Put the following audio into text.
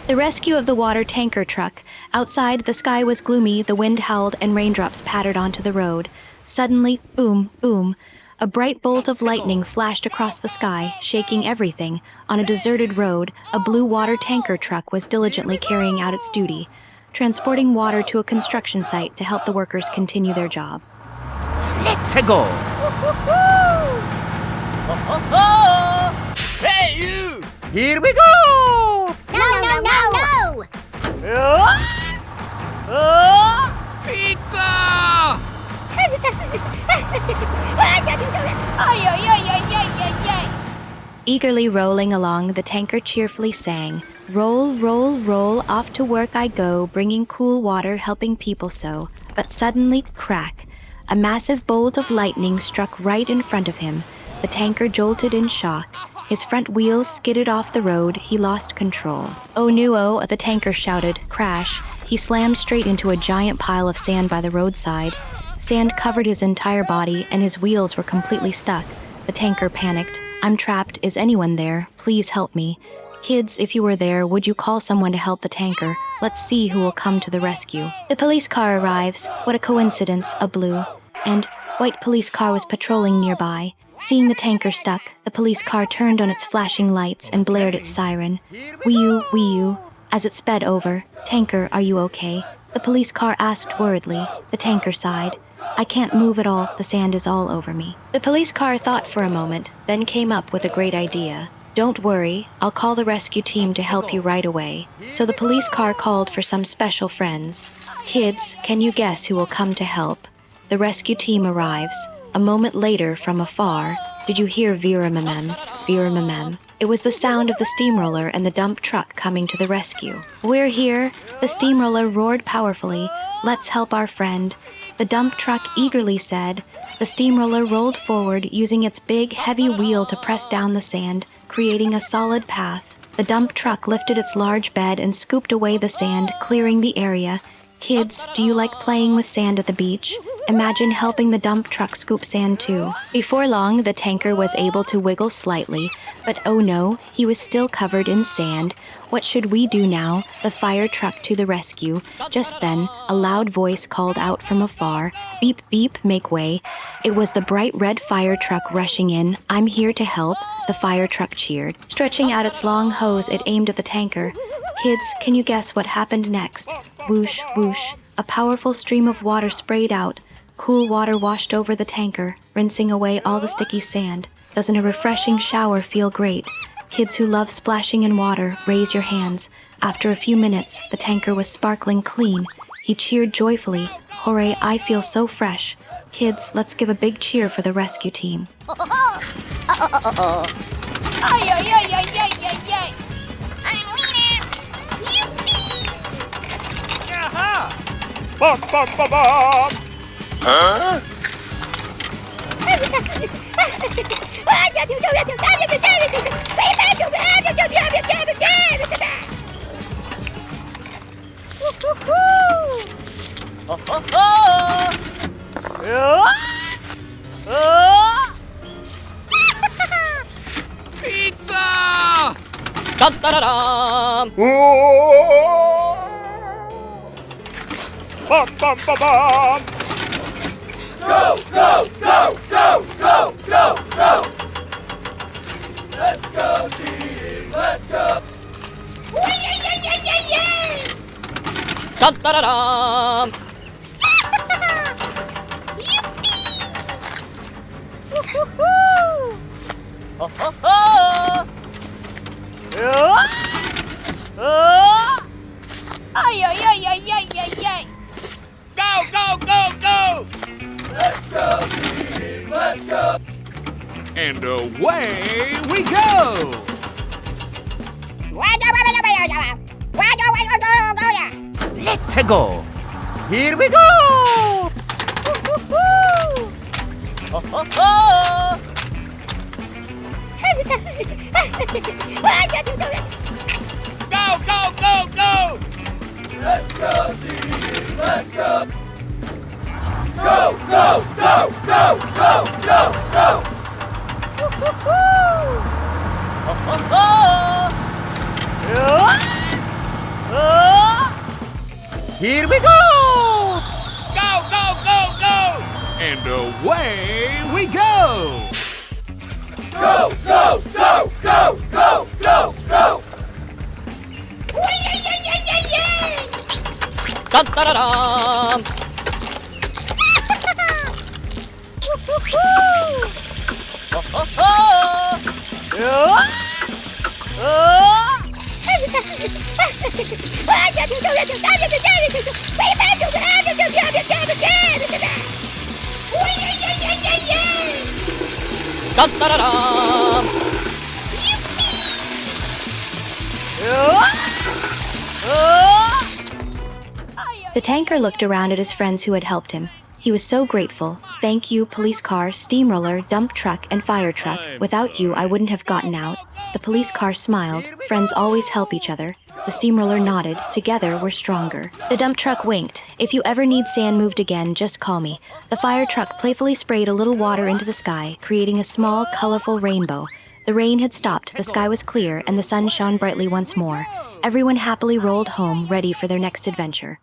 The rescue of the water tanker truck. Outside, the sky was gloomy, the wind howled, and raindrops pattered onto the road. Suddenly, boom, boom, a bright bolt of lightning flashed across the sky, shaking everything. On a deserted road, a blue water tanker truck was diligently carrying out its duty, transporting water to a construction site to help the workers continue their job. Let's go! Hey, you! Here we go! No! Pizza! Eagerly rolling along, the tanker cheerfully sang, "Roll, roll, roll, off to work I go, bringing cool water, helping people so." But suddenly, crack! A massive bolt of lightning struck right in front of him. The tanker jolted in shock. His front wheels skidded off the road. He lost control. "Oh no!" the tanker shouted. Crash! He slammed straight into a giant pile of sand by the roadside. Sand covered his entire body, and his wheels were completely stuck. The tanker panicked. "I'm trapped. Is anyone there? Please help me. Kids, if you were there, would you call someone to help the tanker? Let's see who will come to the rescue." The police car arrives. What a coincidence, a blue and white police car was patrolling nearby. Seeing the tanker stuck, the police car turned on its flashing lights and blared its siren. Wee-oo, wee-oo. As it sped over, "Tanker, are you okay?" the police car asked worriedly. The tanker sighed. "I can't move at all, the sand is all over me." The police car thought for a moment, then came up with a great idea. "Don't worry, I'll call the rescue team to help you right away." So the police car called for some special friends. "Kids, can you guess who will come to help?" The rescue team arrives. A moment later, from afar, did you hear Veeramamem? Veeramamem. It was the sound of the steamroller and the dump truck coming to the rescue. "We're here!" The steamroller roared powerfully. "Let's help our friend," the dump truck eagerly said. The steamroller rolled forward, using its big, heavy wheel to press down the sand, creating a solid path. The dump truck lifted its large bed and scooped away the sand, clearing the area. Kids, do you like playing with sand at the beach? Imagine helping the dump truck scoop sand too. Before long, the tanker was able to wiggle slightly, but oh no, he was still covered in sand. What should we do now? The fire truck to the rescue. Just then, a loud voice called out from afar, "Beep, beep, make way." It was the bright red fire truck rushing in. "I'm here to help," the fire truck cheered. Stretching out its long hose, it aimed at the tanker. Kids, can you guess what happened next? Whoosh, whoosh. A powerful stream of water sprayed out. Cool water washed over the tanker, rinsing away all the sticky sand. Doesn't a refreshing shower feel great? Kids who love splashing in water, raise your hands. After a few minutes, the tanker was sparkling clean. He cheered joyfully. "Hooray, I feel so fresh." Kids, let's give a big cheer for the rescue team. Bum, bum, bum, bum. Huh? Pizza! Dum-da-da-dum! Bum, bum, bum, bum. Go, go, go, go, go, go, go! Let's go, team! Let's go! Dum-da-da-dum! Go, go, go, go! Let's go, team! Let's go! And away we go! Let's go! Here we go! Go, go, go, go! Let's go, team! Let's go! Go, go, go, go, go, go, go! Here we go! Go, go, go, go! And away we go! Go, go, go, go, go, go, go! Da-da-da-dum. Da-da-da-dum. The tanker looked around at his friends who had helped him. He was so grateful. Thank you, police car, steamroller, dump truck, and fire truck. Without you, I wouldn't have gotten out. The police car smiled. Friends always help each other. The steamroller nodded. Together, we're stronger. The dump truck winked. If you ever need sand moved again, just call me. The fire truck playfully sprayed a little water into the sky, creating a small, colorful rainbow. The rain had stopped, the sky was clear, and the sun shone brightly once more. Everyone happily rolled home, ready for their next adventure.